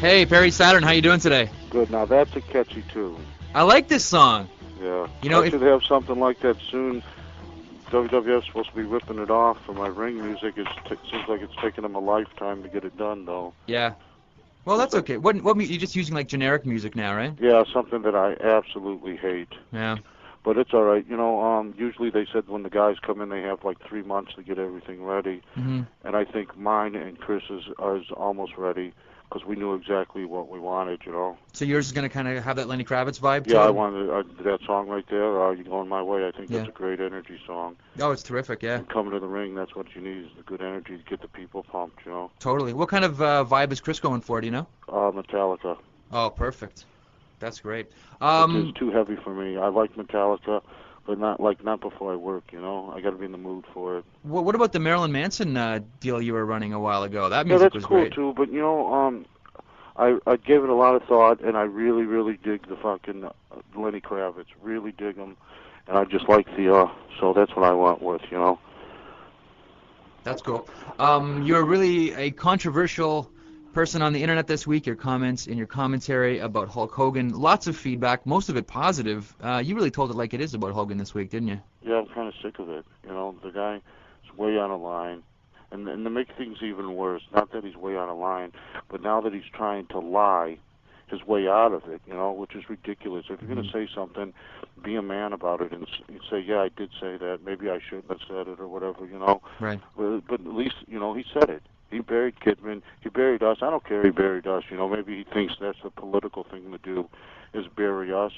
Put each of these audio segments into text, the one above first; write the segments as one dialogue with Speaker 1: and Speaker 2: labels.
Speaker 1: Hey, Perry Saturn, how you doing today?
Speaker 2: Good. Now that's a catchy tune.
Speaker 1: I like this song.
Speaker 2: Yeah.
Speaker 1: You know,
Speaker 2: I
Speaker 1: if
Speaker 2: should have something like that soon. WWF's supposed to be ripping it off for my ring music. It seems like it's taking them a lifetime to get it done, though.
Speaker 1: yeah. Well, that's okay. What you're just using like generic music now, right?
Speaker 2: Yeah, something that I absolutely hate.
Speaker 1: Yeah.
Speaker 2: But it's all right. Usually they said when the guys come in, they have like 3 months to get everything ready.
Speaker 1: Mhm.
Speaker 2: And I think mine and Chris's is almost ready because we knew exactly what we wanted.
Speaker 1: So yours is gonna kind of have that Lenny Kravitz vibe
Speaker 2: Yeah,
Speaker 1: to
Speaker 2: I
Speaker 1: it.
Speaker 2: wanted that song right there. You Going My Way? I think
Speaker 1: Yeah.
Speaker 2: that's a great energy song.
Speaker 1: Oh, it's terrific. Yeah.
Speaker 2: And coming to the ring, that's what you need is the good energy to get the people pumped.
Speaker 1: Totally. What kind of vibe is Chris going for? Do you know?
Speaker 2: Metallica,
Speaker 1: Oh, perfect. That's great.
Speaker 2: which is too heavy for me. I like Metallica, but not before I work. I got to be in the mood for it.
Speaker 1: What about the Marilyn Manson deal you were running a while ago? That
Speaker 2: Yeah,
Speaker 1: music
Speaker 2: that's
Speaker 1: was
Speaker 2: cool
Speaker 1: great.
Speaker 2: too. But I gave it a lot of thought, and I really, really dig the fucking Lenny Kravitz. Really dig him, and I just like the. So that's what I went with.
Speaker 1: That's cool. You're really a controversial person on the internet this week. Your comments and your commentary about Hulk Hogan, lots of feedback, most of it positive. You really told it like it is about Hogan this week, didn't you?
Speaker 2: Yeah, I'm kind of sick of it. The guy is way out of line. And to make things even worse, not that he's way out of line, but now that he's trying to lie his way out of it, which is ridiculous. If you're going to say something, be a man about it and say, yeah, I did say that. Maybe I shouldn't have said it or whatever.
Speaker 1: Right.
Speaker 2: But at least, he said it. He buried Kidman. He buried us. I don't care he buried us. Maybe he thinks that's the political thing to do, is bury us.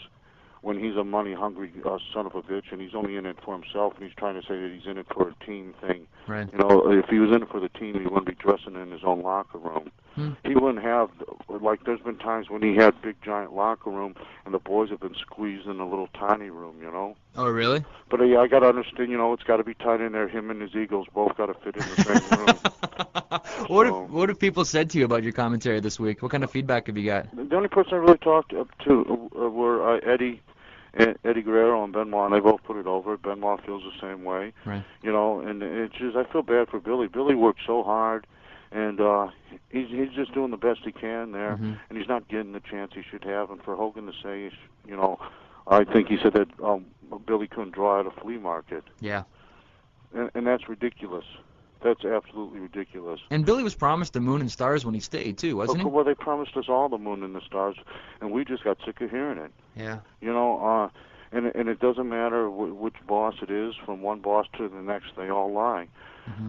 Speaker 2: When he's a money-hungry son of a bitch, and he's only in it for himself, and he's trying to say that he's in it for a team thing.
Speaker 1: Right.
Speaker 2: If he was in it for the team, he wouldn't be dressing in his own locker room. He wouldn't have, like, there's been times when he had big, giant locker room, and the boys have been squeezed in a little tiny room.
Speaker 1: Oh, really?
Speaker 2: But yeah, I got to understand, it's got to be tight in there. Him and his Eagles both got to fit in the same room.
Speaker 1: What have people said to you about your commentary this week? What kind of feedback have you got?
Speaker 2: The only person I really talked up to were Eddie Guerrero and Benoit, and they both put it over. Benoit feels the same way.
Speaker 1: Right.
Speaker 2: And it's just, I feel bad for Billy. Billy worked so hard, and he's just doing the best he can there, and he's not getting the chance he should have. And for Hogan to say, I think he said that Billy couldn't draw at a flea market.
Speaker 1: Yeah.
Speaker 2: And that's ridiculous. That's absolutely ridiculous.
Speaker 1: And Billy was promised the moon and stars when he stayed, too, wasn't he?
Speaker 2: Well, they promised us all the moon and the stars, and we just got sick of hearing it.
Speaker 1: Yeah.
Speaker 2: And it doesn't matter which boss it is, from one boss to the next, they all lie.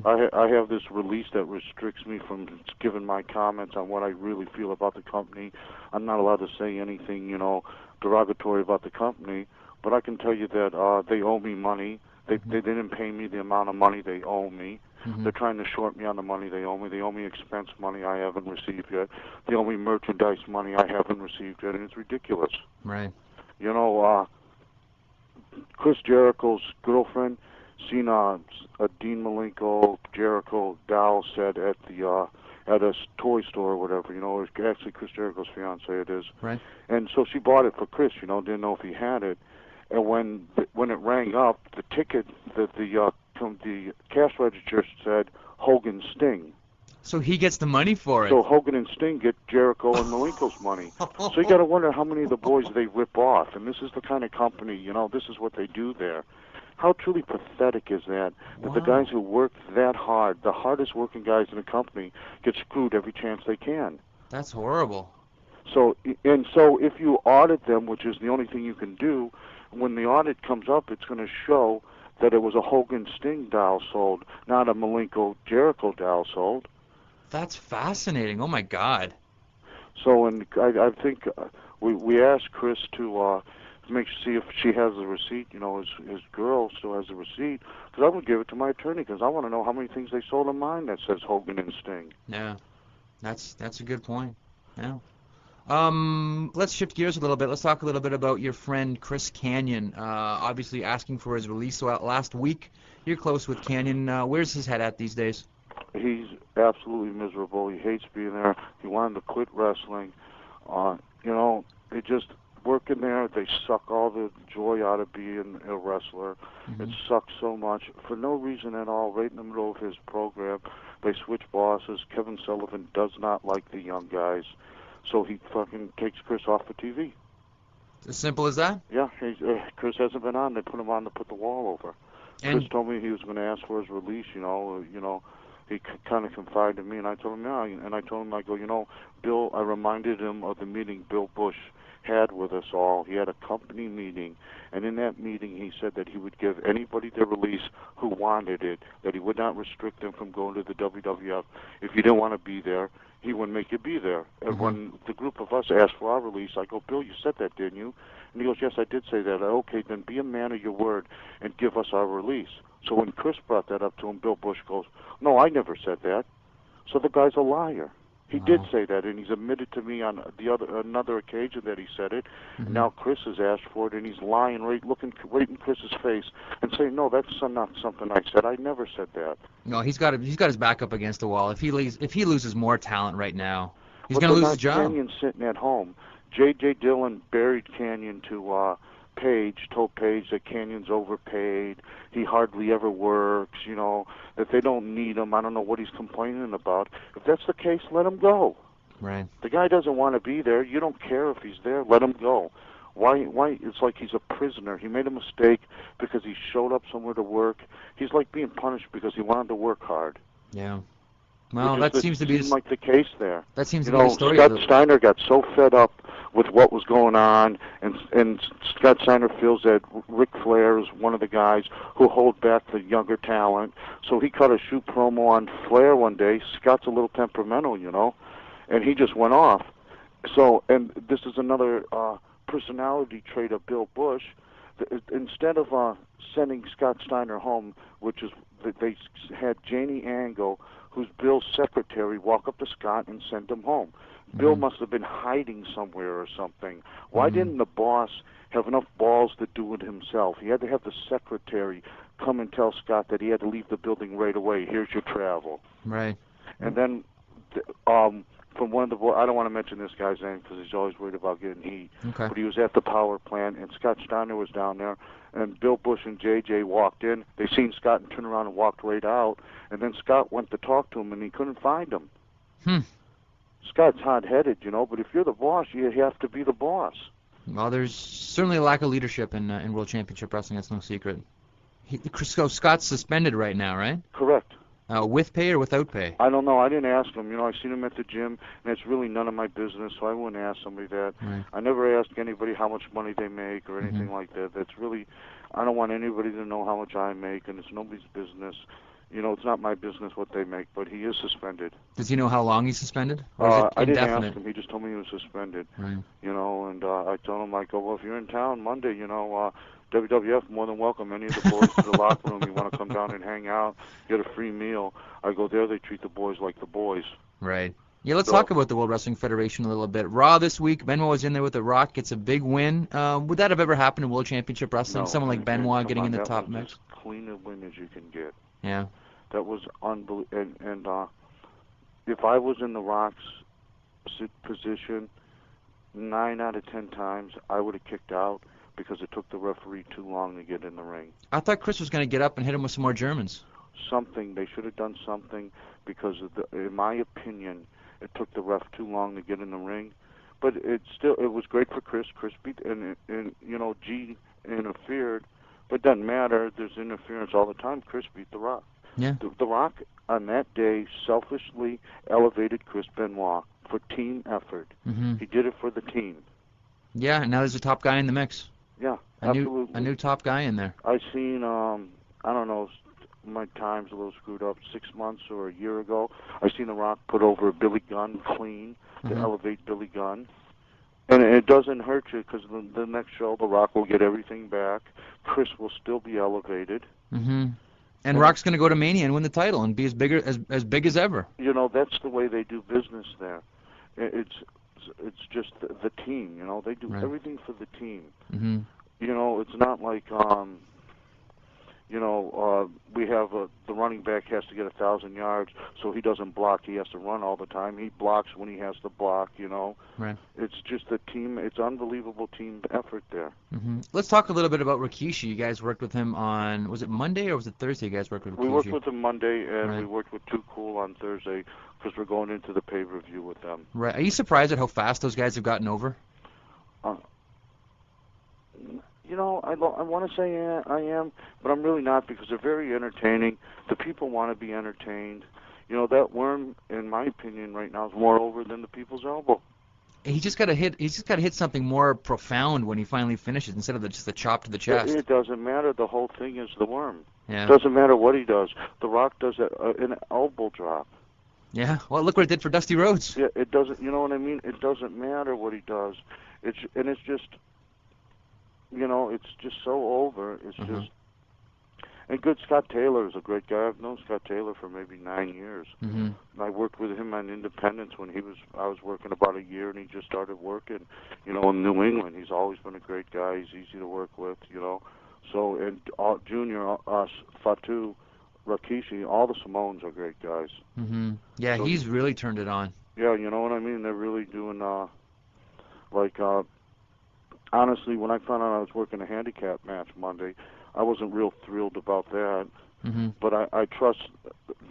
Speaker 2: I have this release that restricts me from giving my comments on what I really feel about the company. I'm not allowed to say anything, derogatory about the company, but I can tell you that they owe me money. They didn't pay me the amount of money they owe me. They're trying to short me on the money they owe me. They owe me expense money I haven't received yet. They owe me merchandise money I haven't received yet, and it's ridiculous.
Speaker 1: Right.
Speaker 2: Chris Jericho's girlfriend seen a Dean Malenko Jericho doll set at a toy store or whatever. It's actually Chris Jericho's fiance. It is.
Speaker 1: Right.
Speaker 2: And so she bought it for Chris. Didn't know if he had it. And when it rang up, the ticket that the cash register said Hogan Sting.
Speaker 1: So he gets the money for it.
Speaker 2: So Hogan and Sting get Jericho and Malenko's money. So you got to wonder how many of the boys they rip off. And this is the kind of company, this is what they do there. How truly pathetic is that? That the guys who work that hard, the hardest working guys in the company, get screwed every chance they can.
Speaker 1: That's horrible.
Speaker 2: So if you audit them, which is the only thing you can do, when the audit comes up, it's going to show that it was a Hogan Sting doll sold, not a Malenko Jericho doll sold.
Speaker 1: That's fascinating. Oh my God.
Speaker 2: So, and I think we asked Chris to see if she has the receipt. His girl still has the receipt, because I would give it to my attorney, because I want to know how many things they sold in mine that says Hogan and Sting.
Speaker 1: Yeah, that's a good point. Yeah. Let's shift gears a little bit. Let's talk a little bit about your friend Chris Kanyon. Obviously asking for his release. So last week, you're close with Kanyon. Where's his head at these days?
Speaker 2: He's absolutely miserable. He hates being there. He wanted to quit wrestling. They just working there. They suck all the joy out of being a wrestler. It sucks so much for no reason at all. Right in the middle of his program, they switch bosses. Kevin Sullivan does not like the young guys. So he fucking takes Chris off the TV.
Speaker 1: As simple as that?
Speaker 2: Yeah, Chris hasn't been on. They put him on to put the wall over.
Speaker 1: And
Speaker 2: Chris told me he was going to ask for his release. He kind of confided in me, and I told him, yeah. And I told him, I go, Bill. I reminded him of the meeting Bill Bush had with us all. He had a company meeting, and in that meeting, he said that he would give anybody their release who wanted it. That he would not restrict them from going to the WWF. If you didn't want to be there, he wouldn't make you be there. And when the group of us asked for our release, I go, Bill, you said that, didn't you? And he goes, yes, I did say that. Okay, then be a man of your word and give us our release. So when Chris brought that up to him, Bill Bush goes, no, I never said that. So the guy's a liar. He did say that, and he's admitted to me on another occasion that he said it. And now Chris has asked for it, and he's lying looking right in Chris's face and saying, no, that's not something I said. I never said that.
Speaker 1: No, he's got his back up against the wall. If he loses more talent right now, he's going to lose his job.
Speaker 2: Kanyon sitting at home. J.J. Dillon buried Kanyon to Page, told Page that Kanyon's overpaid, he hardly ever works, that they don't need him. I don't know what he's complaining about. If that's the case, let him go.
Speaker 1: Right.
Speaker 2: The guy doesn't want to be there. You don't care if he's there. Let him go. Why? It's like he's a prisoner. He made a mistake because he showed up somewhere to work. He's like being punished because he wanted to work hard.
Speaker 1: Yeah. Well, that seems to be
Speaker 2: like the case there.
Speaker 1: That seems to be the story.
Speaker 2: Scott Steiner got so fed up with what was going on, and Scott Steiner feels that Ric Flair is one of the guys who hold back the younger talent. So he cut a shoot promo on Flair one day. Scott's a little temperamental, and he just went off. So, and this is another personality trait of Bill Bush. Instead of sending Scott Steiner home, which is they had Janie Angle, who's Bill's secretary, walk up to Scott and send him home. Bill must have been hiding somewhere or something. Why didn't the boss have enough balls to do it himself? He had to have the secretary come and tell Scott that he had to leave the building right away. Here's your travel.
Speaker 1: Right.
Speaker 2: And then from one of the boys, I don't want to mention this guy's name because he's always worried about getting heat.
Speaker 1: Okay.
Speaker 2: But he was at the power plant, and Scott Steiner was down there, and Bill Bush and JJ walked in. They seen Scott and turned around and walked right out. And then Scott went to talk to him, and he couldn't find him. Scott's hot-headed, but if you're the boss, you have to be the boss.
Speaker 1: Well, there's certainly a lack of leadership in World Championship Wrestling. That's no secret. Scott's suspended right now, right?
Speaker 2: Correct.
Speaker 1: With pay or without pay?
Speaker 2: I don't know. I didn't ask him. I seen him at the gym, and it's really none of my business, so I wouldn't ask somebody that.
Speaker 1: Right.
Speaker 2: I never ask anybody how much money they make or anything like that. That's really, I don't want anybody to know how much I make, and it's nobody's business. It's not my business what they make, but he is suspended.
Speaker 1: Does he know how long he's suspended? Or is it
Speaker 2: I didn't
Speaker 1: indefinite?
Speaker 2: ask him. He just told me he was suspended.
Speaker 1: Right.
Speaker 2: And I told him, well, if you're in town Monday, WWF more than welcome any of the boys to the locker room. You want to come down and hang out, get a free meal. I go there, they treat the boys like the boys.
Speaker 1: Right. Yeah, let's talk about the World Wrestling Federation a little bit. Raw this week, Benoit was in there with The Rock, gets a big win. Would that have ever happened in World Championship Wrestling?
Speaker 2: No,
Speaker 1: Someone like Benoit getting in the top
Speaker 2: mix?
Speaker 1: mix?
Speaker 2: As clean a win as you can get.
Speaker 1: Yeah.
Speaker 2: That was unbelievable. And if I was in The Rock's position, 9 out of 10 times, I would have kicked out because it took the referee too long to get in the ring.
Speaker 1: I thought Chris was going to get up and hit him with some more Germans.
Speaker 2: Something. They should have done something because, in my opinion, it took the ref too long to get in the ring. But it was great for Chris. Chris beat, and G interfered. But it doesn't matter. There's interference all the time. Chris beat The Rock.
Speaker 1: Yeah.
Speaker 2: The Rock, on that day, selfishly elevated Chris Benoit for team effort. He did it for the team.
Speaker 1: Yeah, and now there's a top guy in the mix.
Speaker 2: Yeah, absolutely.
Speaker 1: A new top guy in there.
Speaker 2: I seen, I don't know, my time's a little screwed up, 6 months or a year ago, I seen The Rock put over Billy Gunn clean to elevate Billy Gunn. And it doesn't hurt you because the next show, The Rock will get everything back. Chris will still be elevated.
Speaker 1: And Rock's going to go to Mania and win the title and be as big as ever.
Speaker 2: That's the way they do business there. It's just the team. They do everything for the team. It's not like We have the running back has to get 1,000 yards, so he doesn't block. He has to run all the time. He blocks when he has to block.
Speaker 1: Right.
Speaker 2: It's just a team. It's unbelievable team effort there.
Speaker 1: Let's talk a little bit about Rikishi. You guys worked with him on, was it Monday or was it Thursday? You guys worked with Rikishi.
Speaker 2: We worked with him Monday, and
Speaker 1: Right.
Speaker 2: we worked with Too Cool on Thursday because we're going into the pay-per-view with them.
Speaker 1: Right. Are you surprised at how fast those guys have gotten over?
Speaker 2: I want to say I am, but I'm really not because they're very entertaining. The people want to be entertained. That Worm, in my opinion, right now is more over than the People's Elbow.
Speaker 1: He's just got to hit something more profound when he finally finishes instead of just the chop to the chest.
Speaker 2: It doesn't matter. The whole thing is the Worm.
Speaker 1: Yeah.
Speaker 2: It doesn't matter what he does. The Rock does an elbow drop.
Speaker 1: Yeah. Well, look what it did for Dusty Rhodes.
Speaker 2: Yeah, it doesn't. You know what I mean? It doesn't matter what he does. It's just so over. It's just. And good, Scott Taylor is a great guy. I've known Scott Taylor for maybe 9 years. I worked with him on Independence when I was working about a year, and he just started working, in New England. He's always been a great guy. He's easy to work with, So, and Junior, Fatu, Rikishi, all the Samoans are great guys.
Speaker 1: Yeah,
Speaker 2: So
Speaker 1: he's really turned it on.
Speaker 2: Yeah, you know what I mean? They're really doing, honestly, when I found out I was working a handicap match Monday, I wasn't real thrilled about that. But I trust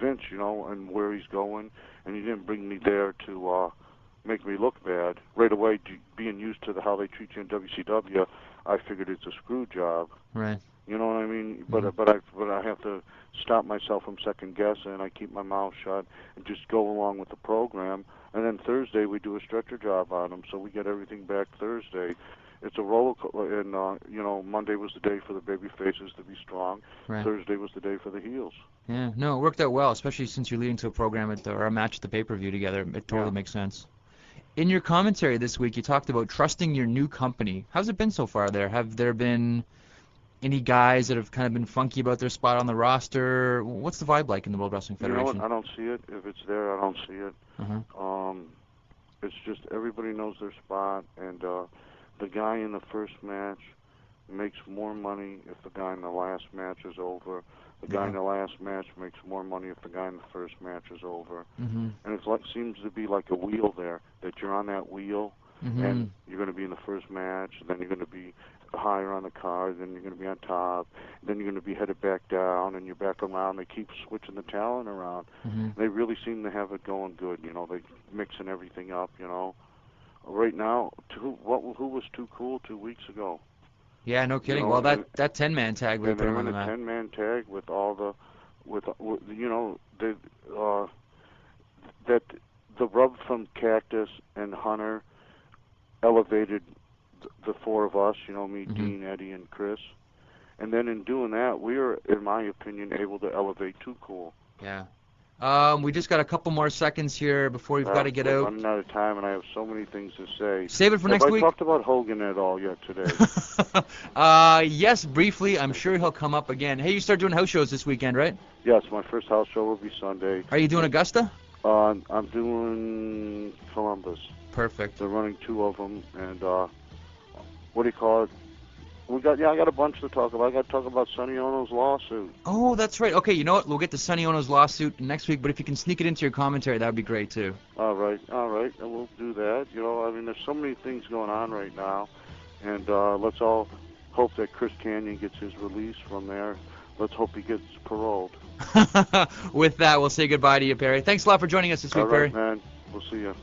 Speaker 2: Vince, and where he's going, and he didn't bring me there to make me look bad. Right away, being used to how they treat you in WCW, I figured it's a screw job.
Speaker 1: Right.
Speaker 2: You know what I mean? But I have to stop myself from second guessing. I keep my mouth shut and just go along with the program. And then Thursday we do a stretcher job on them, so we get everything back Thursday. It's a roller coaster, and Monday was the day for the baby faces to be strong.
Speaker 1: Right.
Speaker 2: Thursday was the day for the heels.
Speaker 1: Yeah, no, it worked out well, especially since you're leading to a program or a match at the pay-per-view together. It totally makes sense. In your commentary this week, you talked about trusting your new company. How's it been so far there? Have there been any guys that have kind of been funky about their spot on the roster? What's the vibe like in the World Wrestling Federation?
Speaker 2: You know what? I don't see it. If it's there, I don't see it. It's just everybody knows their spot, and the guy in the first match makes more money if the guy in the last match is over. The guy in the last match makes more money if the guy in the first match is over. And it seems to be like a wheel there, that you're on that wheel, and you're going to be in the first match, and then you're going to be higher on the card, then you're going to be on top, then you're going to be headed back down, and you're back around. They keep switching the talent around. They really seem to have it going good. They're mixing everything up, Right now, who was Too Cool 2 weeks ago?
Speaker 1: Yeah, no kidding. Well, that 10-man tag we put him on the map.
Speaker 2: 10-man tag with all that the rub from Cactus and Hunter elevated the four of us, me, Dean, Eddie, and Chris. And then in doing that, we were, in my opinion, able to elevate Too Cool.
Speaker 1: Yeah. We just got a couple more seconds here before we've got to get out.
Speaker 2: I'm running out of time, and I have so many things to say.
Speaker 1: Save it for next week.
Speaker 2: Have I talked about Hogan at all yet today?
Speaker 1: Yes, briefly. I'm sure he'll come up again. Hey, you start doing house shows this weekend, right?
Speaker 2: Yes, my first house show will be Sunday.
Speaker 1: Are you doing Augusta?
Speaker 2: I'm doing Columbus.
Speaker 1: Perfect.
Speaker 2: They're running 2 of them, and what do you call it? I got a bunch to talk about. I got to talk about Sonny Ono's lawsuit.
Speaker 1: Oh, that's right. Okay, you know what? We'll get to Sonny Ono's lawsuit next week, but if you can sneak it into your commentary, that would be great, too.
Speaker 2: All right, and we'll do that. There's so many things going on right now, and let's all hope that Chris Kanyon gets his release from there. Let's hope he gets paroled.
Speaker 1: With that, we'll say goodbye to you, Perry. Thanks a lot for joining us this week,
Speaker 2: All right,
Speaker 1: Perry.
Speaker 2: man. We'll see you.